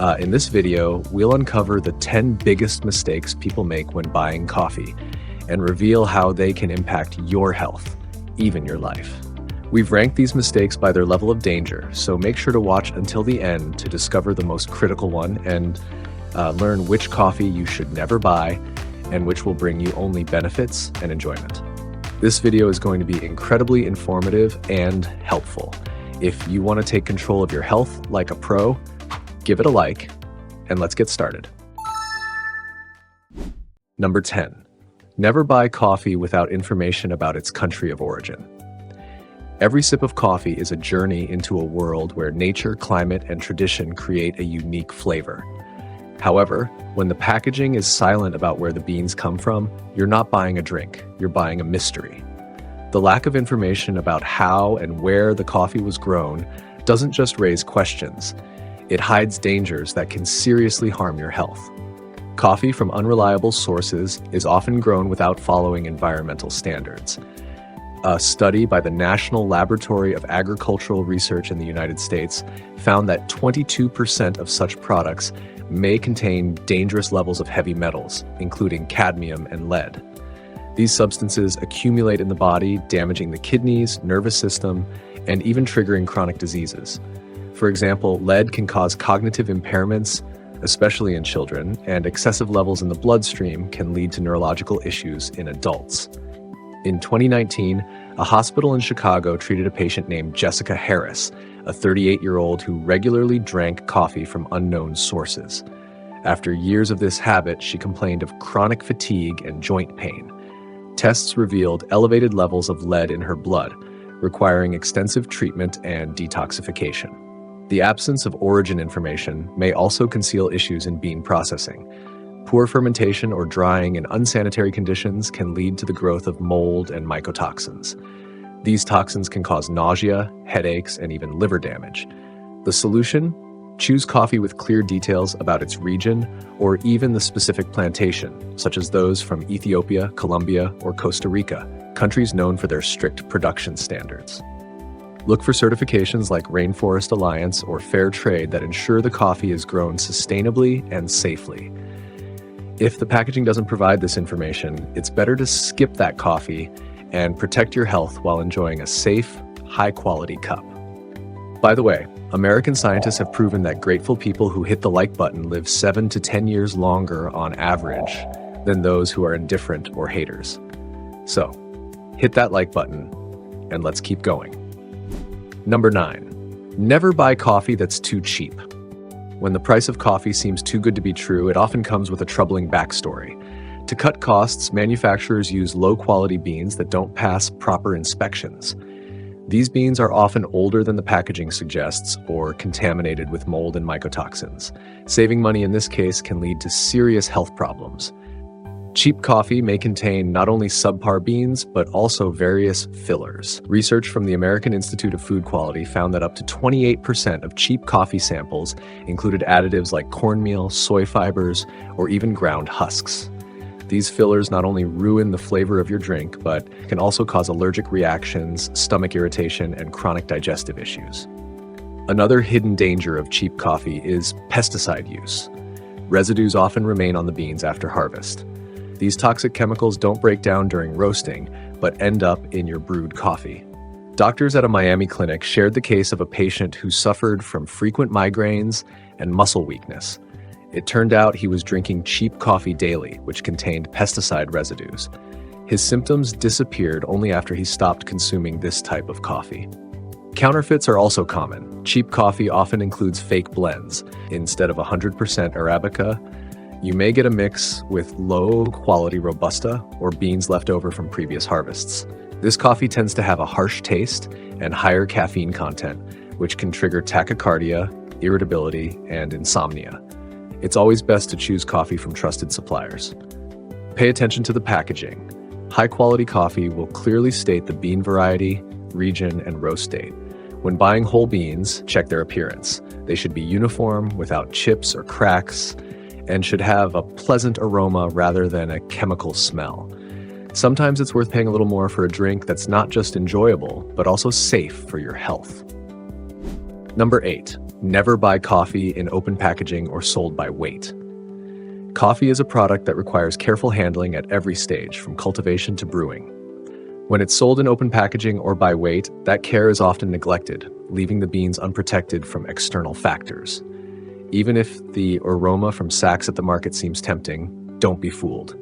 In this video, we'll uncover the 10 biggest mistakes people make when buying coffee and reveal how they can impact your health, even your life. We've ranked these mistakes by their level of danger, so make sure to watch until the end to discover the most critical one and learn which coffee you should never buy and which will bring you only benefits and enjoyment. This video is going to be incredibly informative and helpful. If you want to take control of your health like a pro, give it a like, and let's get started. Number 10. Never buy coffee without information about its country of origin. Every sip of coffee is a journey into a world where nature, climate, and tradition create a unique flavor. However, when the packaging is silent about where the beans come from, you're not buying a drink, you're buying a mystery. The lack of information about how and where the coffee was grown doesn't just raise questions, it hides dangers that can seriously harm your health. Coffee from unreliable sources is often grown without following environmental standards. A study by the National Laboratory of Agricultural Research in the United States found that 22% of such products may contain dangerous levels of heavy metals, including cadmium and lead. These substances accumulate in the body, damaging the kidneys, nervous system, and even triggering chronic diseases. For example, lead can cause cognitive impairments, especially in children, and excessive levels in the bloodstream can lead to neurological issues in adults. In 2019, a hospital in Chicago treated a patient named Jessica Harris, a 38-year-old who regularly drank coffee from unknown sources. After years of this habit, she complained of chronic fatigue and joint pain. Tests revealed elevated levels of lead in her blood, requiring extensive treatment and detoxification. The absence of origin information may also conceal issues in bean processing. Poor fermentation or drying in unsanitary conditions can lead to the growth of mold and mycotoxins. These toxins can cause nausea, headaches, and even liver damage. The solution? Choose coffee with clear details about its region or even the specific plantation, such as those from Ethiopia, Colombia, or Costa Rica, countries known for their strict production standards. Look for certifications like Rainforest Alliance or Fair Trade that ensure the coffee is grown sustainably and safely. If the packaging doesn't provide this information, it's better to skip that coffee and protect your health while enjoying a safe, high-quality cup. By the way, American scientists have proven that grateful people who hit the like button live 7 to 10 years longer on average than those who are indifferent or haters. So, hit that like button, and let's keep going. Number 9. Never buy coffee that's too cheap. When the price of coffee seems too good to be true, it often comes with a troubling backstory. To cut costs, manufacturers use low-quality beans that don't pass proper inspections. These beans are often older than the packaging suggests or contaminated with mold and mycotoxins. Saving money in this case can lead to serious health problems. Cheap coffee may contain not only subpar beans, but also various fillers. Research from the American Institute of Food Quality found that up to 28% of cheap coffee samples included additives like cornmeal, soy fibers, or even ground husks. These fillers not only ruin the flavor of your drink, but can also cause allergic reactions, stomach irritation, and chronic digestive issues. Another hidden danger of cheap coffee is pesticide use. Residues often remain on the beans after harvest. These toxic chemicals don't break down during roasting, but end up in your brewed coffee. Doctors at a Miami clinic shared the case of a patient who suffered from frequent migraines and muscle weakness. It turned out he was drinking cheap coffee daily, which contained pesticide residues. His symptoms disappeared only after he stopped consuming this type of coffee. Counterfeits are also common. Cheap coffee often includes fake blends. Instead of 100% Arabica, you may get a mix with low-quality Robusta or beans left over from previous harvests. This coffee tends to have a harsh taste and higher caffeine content, which can trigger tachycardia, irritability, and insomnia. It's always best to choose coffee from trusted suppliers. Pay attention to the packaging. High-quality coffee will clearly state the bean variety, region, and roast date. When buying whole beans, check their appearance. They should be uniform, without chips or cracks, and should have a pleasant aroma rather than a chemical smell. Sometimes it's worth paying a little more for a drink that's not just enjoyable, but also safe for your health. Number 8. Never buy coffee in open packaging or sold by weight. Coffee is a product that requires careful handling at every stage, from cultivation to brewing. When it's sold in open packaging or by weight, that care is often neglected, leaving the beans unprotected from external factors. Even if the aroma from sacks at the market seems tempting, don't be fooled.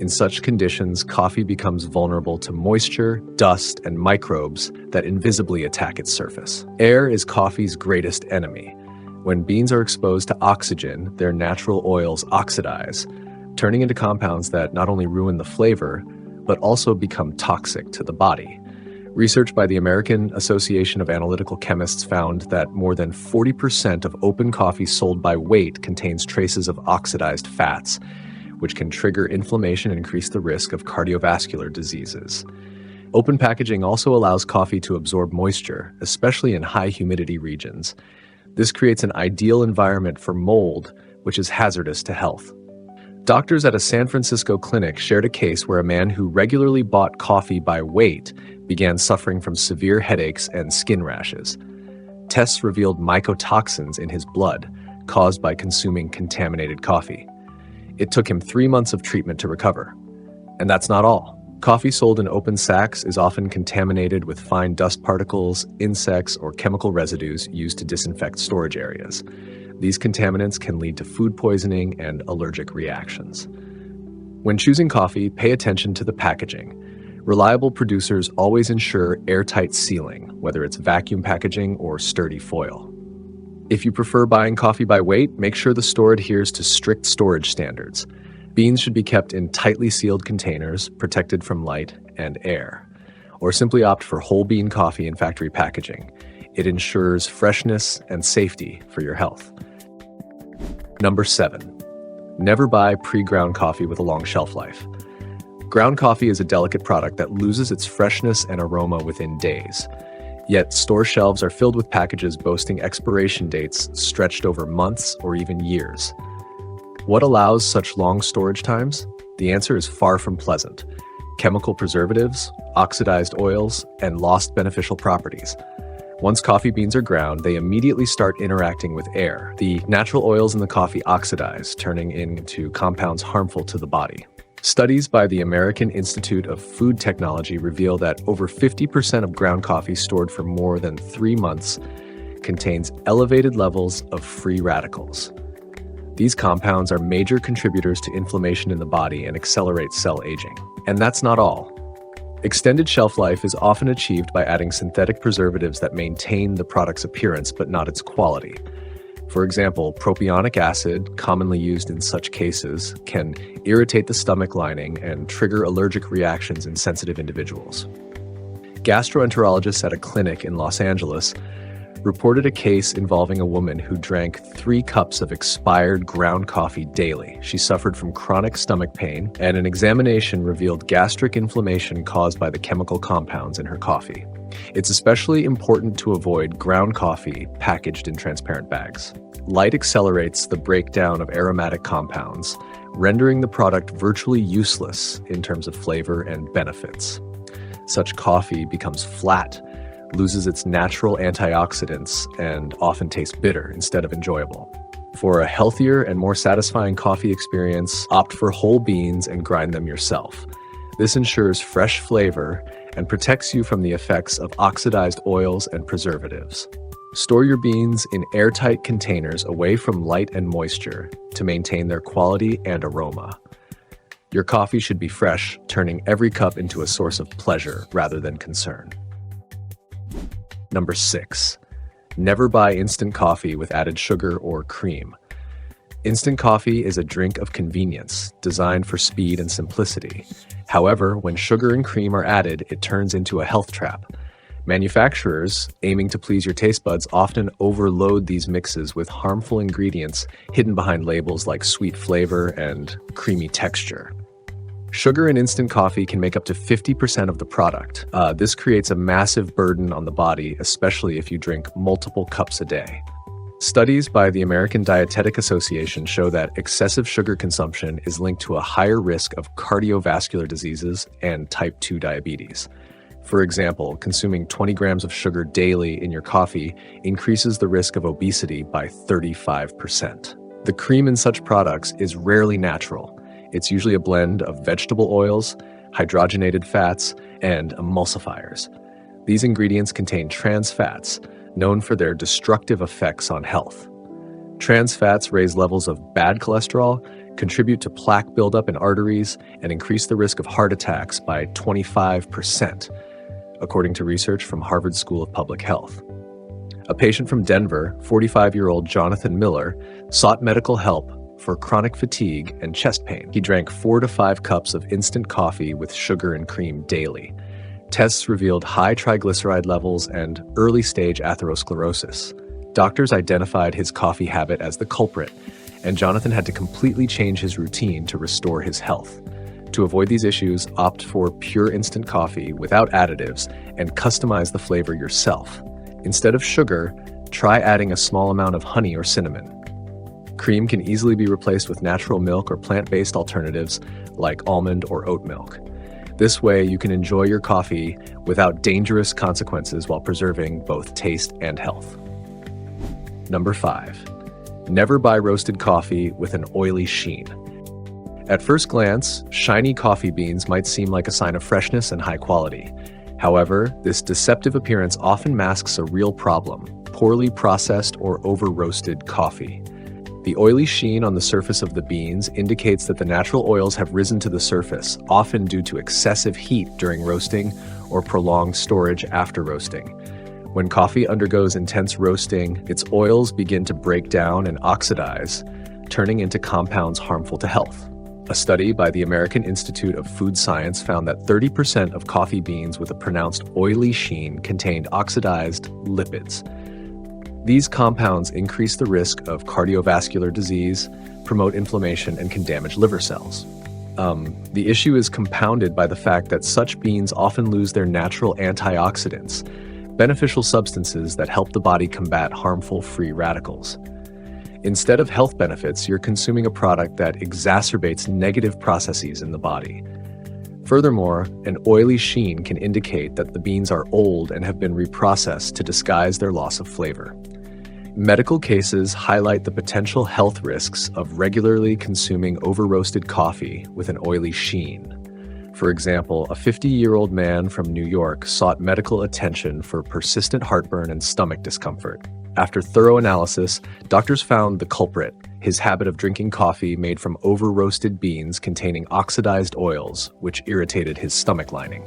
In such conditions, coffee becomes vulnerable to moisture, dust, and microbes that invisibly attack its surface. Air is coffee's greatest enemy. When beans are exposed to oxygen, their natural oils oxidize, turning into compounds that not only ruin the flavor, but also become toxic to the body. Research by the American Association of Analytical Chemists found that more than 40% of open coffee sold by weight contains traces of oxidized fats, which can trigger inflammation and increase the risk of cardiovascular diseases. Open packaging also allows coffee to absorb moisture, especially in high humidity regions. This creates an ideal environment for mold, which is hazardous to health. Doctors at a San Francisco clinic shared a case where a man who regularly bought coffee by weight began suffering from severe headaches and skin rashes. Tests revealed mycotoxins in his blood, caused by consuming contaminated coffee. It took him 3 months of treatment to recover. And that's not all. Coffee sold in open sacks is often contaminated with fine dust particles, insects, or chemical residues used to disinfect storage areas. These contaminants can lead to food poisoning and allergic reactions. When choosing coffee, pay attention to the packaging. Reliable producers always ensure airtight sealing, whether it's vacuum packaging or sturdy foil. If you prefer buying coffee by weight, make sure the store adheres to strict storage standards. Beans should be kept in tightly sealed containers, protected from light and air. Or simply opt for whole bean coffee in factory packaging. It ensures freshness and safety for your health. Number 7. Never buy pre-ground coffee with a long shelf life. Ground coffee is a delicate product that loses its freshness and aroma within days. Yet store shelves are filled with packages boasting expiration dates stretched over months or even years. What allows such long storage times? The answer is far from pleasant. Chemical preservatives, oxidized oils, and lost beneficial properties. Once coffee beans are ground, they immediately start interacting with air. The natural oils in the coffee oxidize, turning into compounds harmful to the body. Studies by the American Institute of Food Technology reveal that over 50% of ground coffee stored for more than 3 months contains elevated levels of free radicals. These compounds are major contributors to inflammation in the body and accelerate cell aging. And that's not all. Extended shelf life is often achieved by adding synthetic preservatives that maintain the product's appearance but not its quality. For example, propionic acid, commonly used in such cases, can irritate the stomach lining and trigger allergic reactions in sensitive individuals. Gastroenterologists at a clinic in Los Angeles reported a case involving a woman who drank 3 cups of expired ground coffee daily. She suffered from chronic stomach pain, and an examination revealed gastric inflammation caused by the chemical compounds in her coffee. It's especially important to avoid ground coffee packaged in transparent bags. Light accelerates the breakdown of aromatic compounds, rendering the product virtually useless in terms of flavor and benefits. Such coffee becomes flat, loses its natural antioxidants, and often tastes bitter instead of enjoyable. For a healthier and more satisfying coffee experience, opt for whole beans and grind them yourself. This ensures fresh flavor and protects you from the effects of oxidized oils and preservatives. Store your beans in airtight containers away from light and moisture to maintain their quality and aroma. Your coffee should be fresh, turning every cup into a source of pleasure rather than concern. Number 6. Never buy instant coffee with added sugar or cream. Instant coffee is a drink of convenience, designed for speed and simplicity. However, when sugar and cream are added, it turns into a health trap. Manufacturers, aiming to please your taste buds, often overload these mixes with harmful ingredients hidden behind labels like sweet flavor and creamy texture. Sugar in instant coffee can make up to 50% of the product. This creates a massive burden on the body, especially if you drink multiple cups a day. Studies by the American Dietetic Association show that excessive sugar consumption is linked to a higher risk of cardiovascular diseases and type 2 diabetes. For example, consuming 20 grams of sugar daily in your coffee increases the risk of obesity by 35%. The cream in such products is rarely natural. It's usually a blend of vegetable oils, hydrogenated fats, and emulsifiers. These ingredients contain trans fats, known for their destructive effects on health. Trans fats raise levels of bad cholesterol, contribute to plaque buildup in arteries, and increase the risk of heart attacks by 25%, according to research from Harvard School of Public Health. A patient from Denver, 45-year-old Jonathan Miller, sought medical help for chronic fatigue and chest pain. He drank 4 to 5 cups of instant coffee with sugar and cream daily. Tests revealed high triglyceride levels and early-stage atherosclerosis. Doctors identified his coffee habit as the culprit, and Jonathan had to completely change his routine to restore his health. To avoid these issues, opt for pure instant coffee without additives and customize the flavor yourself. Instead of sugar, try adding a small amount of honey or cinnamon. Cream can easily be replaced with natural milk or plant-based alternatives like almond or oat milk. This way, you can enjoy your coffee without dangerous consequences while preserving both taste and health. Number 5. Never buy roasted coffee with an oily sheen. At first glance, shiny coffee beans might seem like a sign of freshness and high quality. However, this deceptive appearance often masks a real problem: poorly processed or over-roasted coffee. The oily sheen on the surface of the beans indicates that the natural oils have risen to the surface, often due to excessive heat during roasting or prolonged storage after roasting. When coffee undergoes intense roasting, its oils begin to break down and oxidize, turning into compounds harmful to health. A study by the American Institute of Food Science found that 30% of coffee beans with a pronounced oily sheen contained oxidized lipids. These compounds increase the risk of cardiovascular disease, promote inflammation, and can damage liver cells. The issue is compounded by the fact that such beans often lose their natural antioxidants, beneficial substances that help the body combat harmful free radicals. Instead of health benefits, you're consuming a product that exacerbates negative processes in the body. Furthermore, an oily sheen can indicate that the beans are old and have been reprocessed to disguise their loss of flavor. Medical cases highlight the potential health risks of regularly consuming over-roasted coffee with an oily sheen. For example, a 50-year-old man from New York sought medical attention for persistent heartburn and stomach discomfort. After thorough analysis, doctors found the culprit: his habit of drinking coffee made from over-roasted beans containing oxidized oils, which irritated his stomach lining.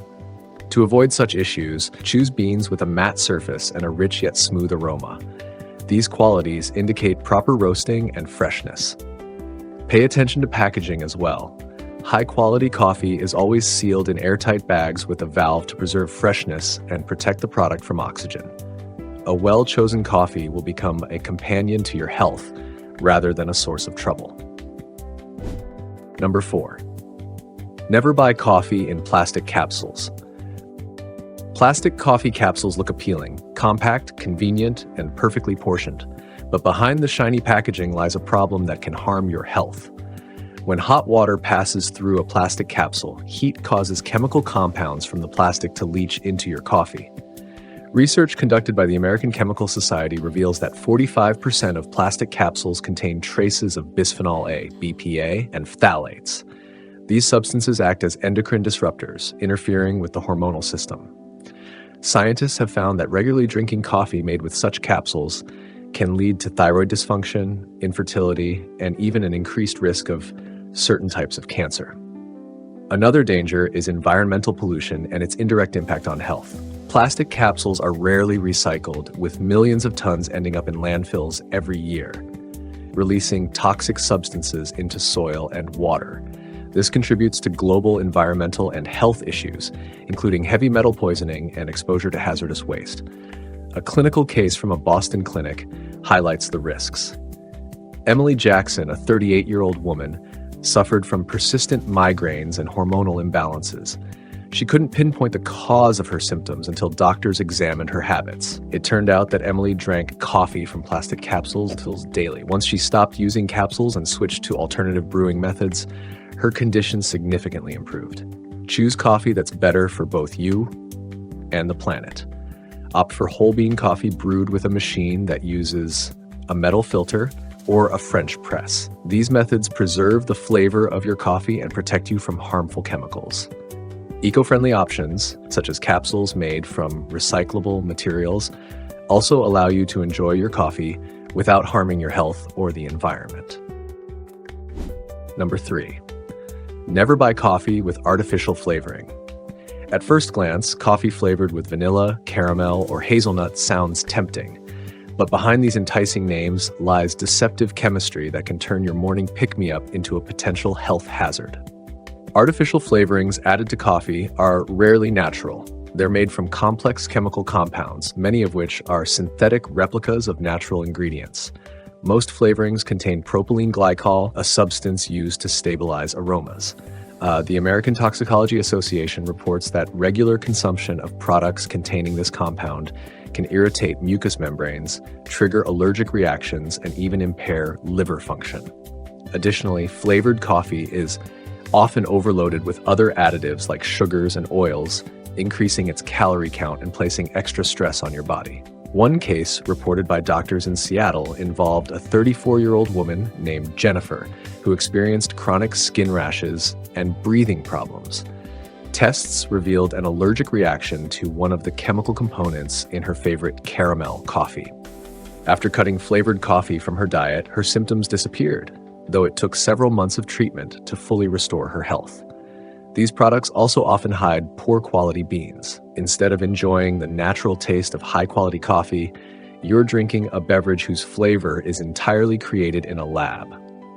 To avoid such issues, choose beans with a matte surface and a rich yet smooth aroma. These qualities indicate proper roasting and freshness. Pay attention to packaging as well. High-quality coffee is always sealed in airtight bags with a valve to preserve freshness and protect the product from oxygen. A well-chosen coffee will become a companion to your health rather than a source of trouble. Number 4. Never buy coffee in plastic capsules. Plastic coffee capsules look appealing, compact, convenient, and perfectly portioned. But behind the shiny packaging lies a problem that can harm your health. When hot water passes through a plastic capsule, heat causes chemical compounds from the plastic to leach into your coffee. Research conducted by the American Chemical Society reveals that 45% of plastic capsules contain traces of bisphenol A, BPA, and phthalates. These substances act as endocrine disruptors, interfering with the hormonal system. Scientists have found that regularly drinking coffee made with such capsules can lead to thyroid dysfunction, infertility, and even an increased risk of certain types of cancer. Another danger is environmental pollution and its indirect impact on health. Plastic capsules are rarely recycled, with millions of tons ending up in landfills every year, releasing toxic substances into soil and water. This contributes to global environmental and health issues, including heavy metal poisoning and exposure to hazardous waste. A clinical case from a Boston clinic highlights the risks. Emily Jackson, a 38-year-old woman, suffered from persistent migraines and hormonal imbalances. She couldn't pinpoint the cause of her symptoms until doctors examined her habits. It turned out that Emily drank coffee from plastic capsules daily. Once she stopped using capsules and switched to alternative brewing methods, her condition significantly improved. Choose coffee that's better for both you and the planet. Opt for whole bean coffee brewed with a machine that uses a metal filter or a French press. These methods preserve the flavor of your coffee and protect you from harmful chemicals. Eco-friendly options, such as capsules made from recyclable materials, also allow you to enjoy your coffee without harming your health or the environment. Number 3. Never buy coffee with artificial flavoring. At first glance, coffee flavored with vanilla, caramel, or hazelnut sounds tempting. But behind these enticing names lies deceptive chemistry that can turn your morning pick-me-up into a potential health hazard. Artificial flavorings added to coffee are rarely natural. They're made from complex chemical compounds, many of which are synthetic replicas of natural ingredients. Most flavorings contain propylene glycol, a substance used to stabilize aromas. The American Toxicology Association reports that regular consumption of products containing this compound can irritate mucous membranes, trigger allergic reactions, and even impair liver function. Additionally, flavored coffee is often overloaded with other additives like sugars and oils, increasing its calorie count and placing extra stress on your body. One case reported by doctors in Seattle involved a 34-year-old woman named Jennifer who experienced chronic skin rashes and breathing problems. Tests revealed an allergic reaction to one of the chemical components in her favorite caramel coffee. After cutting flavored coffee from her diet, her symptoms disappeared, though it took several months of treatment to fully restore her health. These products also often hide poor quality beans. Instead of enjoying the natural taste of high quality coffee, you're drinking a beverage whose flavor is entirely created in a lab.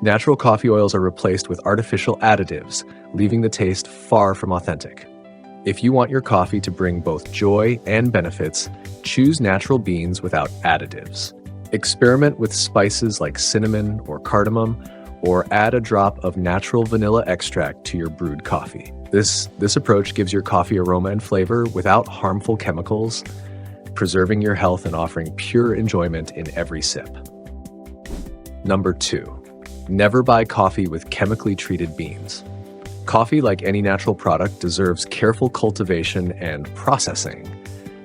Natural coffee oils are replaced with artificial additives, leaving the taste far from authentic. If you want your coffee to bring both joy and benefits, choose natural beans without additives. Experiment with spices like cinnamon or cardamom, or add a drop of natural vanilla extract to your brewed coffee. This approach gives your coffee aroma and flavor without harmful chemicals, preserving your health and offering pure enjoyment in every sip. Number 2. Never buy coffee with chemically treated beans. Coffee, like any natural product, deserves careful cultivation and processing.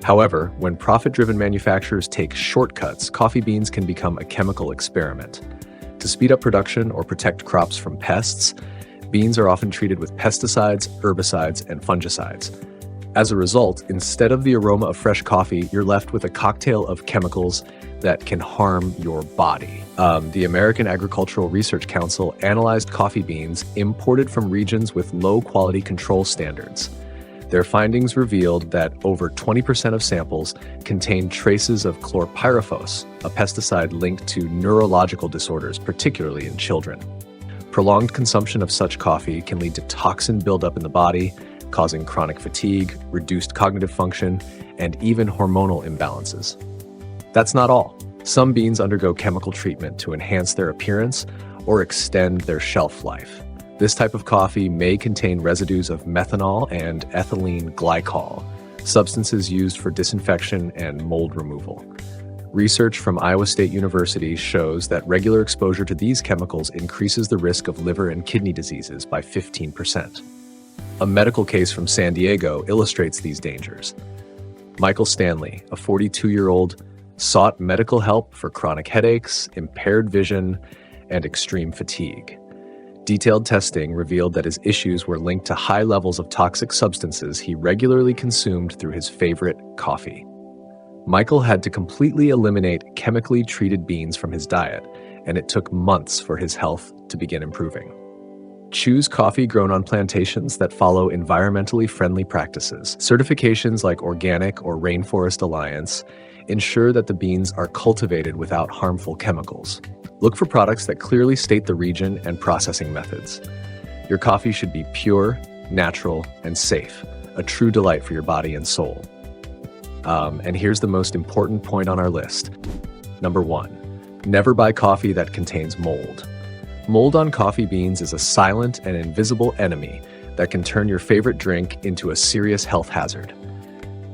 However, when profit-driven manufacturers take shortcuts, coffee beans can become a chemical experiment. To speed up production or protect crops from pests, beans are often treated with pesticides, herbicides, and fungicides. As a result, instead of the aroma of fresh coffee, you're left with a cocktail of chemicals that can harm your body. The American Agricultural Research Council analyzed coffee beans imported from regions with low quality control standards. Their findings revealed that over 20% of samples contained traces of chlorpyrifos, a pesticide linked to neurological disorders, particularly in children. Prolonged consumption of such coffee can lead to toxin buildup in the body, causing chronic fatigue, reduced cognitive function, and even hormonal imbalances. That's not all. Some beans undergo chemical treatment to enhance their appearance or extend their shelf life. This type of coffee may contain residues of methanol and ethylene glycol, substances used for disinfection and mold removal. Research from Iowa State University shows that regular exposure to these chemicals increases the risk of liver and kidney diseases by 15%. A medical case from San Diego illustrates these dangers. Michael Stanley, a 42-year-old, sought medical help for chronic headaches, impaired vision, and extreme fatigue. Detailed testing revealed that his issues were linked to high levels of toxic substances he regularly consumed through his favorite coffee. Michael had to completely eliminate chemically treated beans from his diet, and it took months for his health to begin improving. Choose coffee grown on plantations that follow environmentally friendly practices. Certifications like Organic or Rainforest Alliance ensure that the beans are cultivated without harmful chemicals. Look for products that clearly state the region and processing methods. Your coffee should be pure, natural, and safe, a true delight for your body and soul. And here's the most important point on our list. Number 1, never buy coffee that contains mold. Mold on coffee beans is a silent and invisible enemy that can turn your favorite drink into a serious health hazard.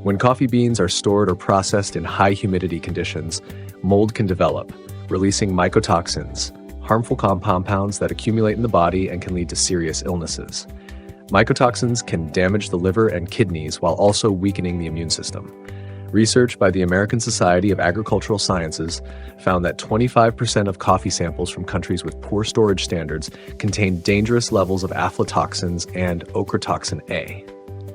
When coffee beans are stored or processed in high humidity conditions, mold can develop, releasing mycotoxins, harmful compounds that accumulate in the body and can lead to serious illnesses. Mycotoxins can damage the liver and kidneys while also weakening the immune system. Research by the American Society of Agricultural Sciences found that 25% of coffee samples from countries with poor storage standards contain dangerous levels of aflatoxins and ochratoxin A.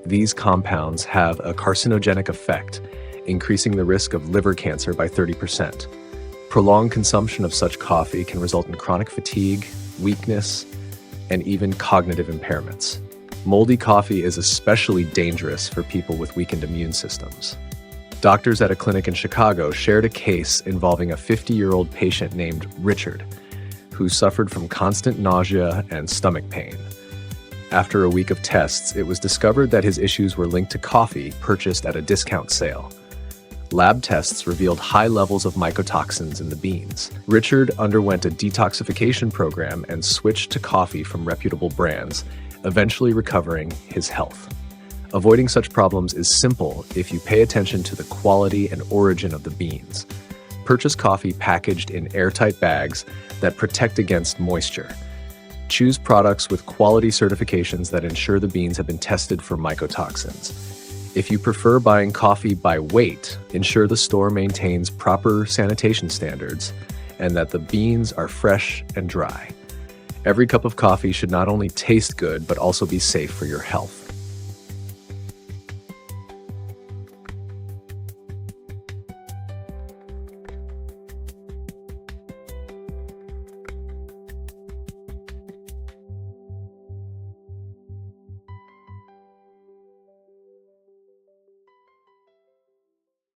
These compounds have a carcinogenic effect, increasing the risk of liver cancer by 30%. Prolonged consumption of such coffee can result in chronic fatigue, weakness, and even cognitive impairments. Moldy coffee is especially dangerous for people with weakened immune systems. Doctors at a clinic in Chicago shared a case involving a 50-year-old patient named Richard, who suffered from constant nausea and stomach pain. After a week of tests, it was discovered that his issues were linked to coffee purchased at a discount sale. Lab tests revealed high levels of mycotoxins in the beans. Richard underwent a detoxification program and switched to coffee from reputable brands, eventually recovering his health. Avoiding such problems is simple if you pay attention to the quality and origin of the beans. Purchase coffee packaged in airtight bags that protect against moisture. Choose products with quality certifications that ensure the beans have been tested for mycotoxins. If you prefer buying coffee by weight, ensure the store maintains proper sanitation standards and that the beans are fresh and dry. Every cup of coffee should not only taste good, but also be safe for your health.